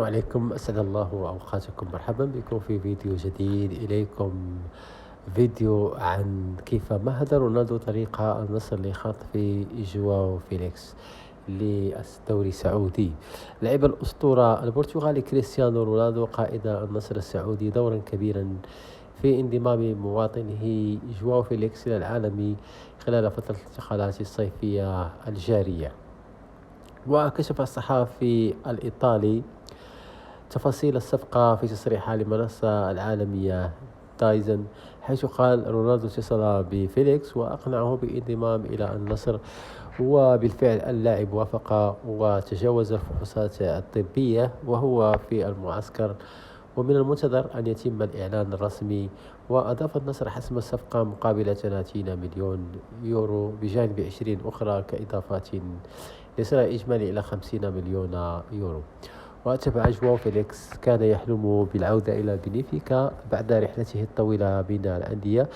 عليكم، أسعد الله أوقاتكم. مرحبا بكم في فيديو جديد إليكم. فيديو عن كيف مهد رونالدو طريق النصر لخطف جواو فيليكس للدوري السعودي. لعب الأسطورة البرتغالي كريستيانو رونالدو قائد النصر السعودي دورا كبيرا في انضمام مواطنه جواو فيليكس إلى العالم خلال فترة الانتقالات الصيفية الجارية. وكشف الصحافي الإيطالي تفاصيل الصفقة في تصريحها للمنصة العالمية دايزن، حيث قال رونالدو اتصل بفيليكس وأقنعه بالانضمام إلى النصر، وبالفعل اللاعب وافق وتجاوز الفحوصات الطبية وهو في المعسكر، ومن المنتظر أن يتم الإعلان الرسمي. وأضاف النصر حسم الصفقة مقابل 30 مليون يورو بجانب 20 أخرى كإضافات ليصل إجمالي إلى 50 مليون يورو. وتبع جواو فيليكس كان يحلم بالعودة إلى بنفيكا بعد رحلته الطويلة بين الأندية،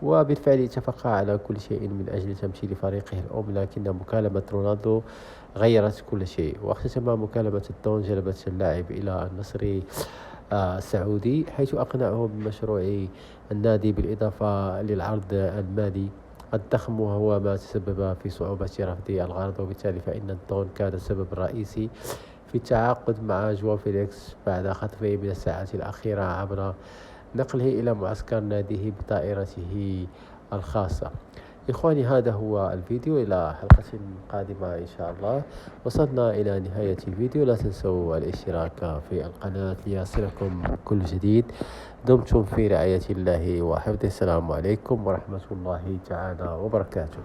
وبالفعل اتفق على كل شيء من أجل تمثيل فريقه الأم، لكن مكالمة رونالدو غيرت كل شيء. واختتم مكالمة الدون جلبت اللاعب إلى النصر السعودي، حيث أقنعه بمشروع النادي بالإضافة للعرض المالي الضخم، وهو ما تسبب في صعوبة رفض الغرض. وبالتالي فإن الدون كان السبب الرئيسي في التعاقد مع جواو فيليكس بعد خطفه من الساعات الأخيرة عبر نقله إلى معسكر ناديه بطائرته الخاصة. إخواني، هذا هو الفيديو، إلى حلقة قادمة إن شاء الله. وصلنا إلى نهاية الفيديو، لا تنسوا الاشتراك في القناة ليصلكم كل جديد. دمتم في رعاية الله وحفظه. السلام عليكم ورحمة الله تعالى وبركاته.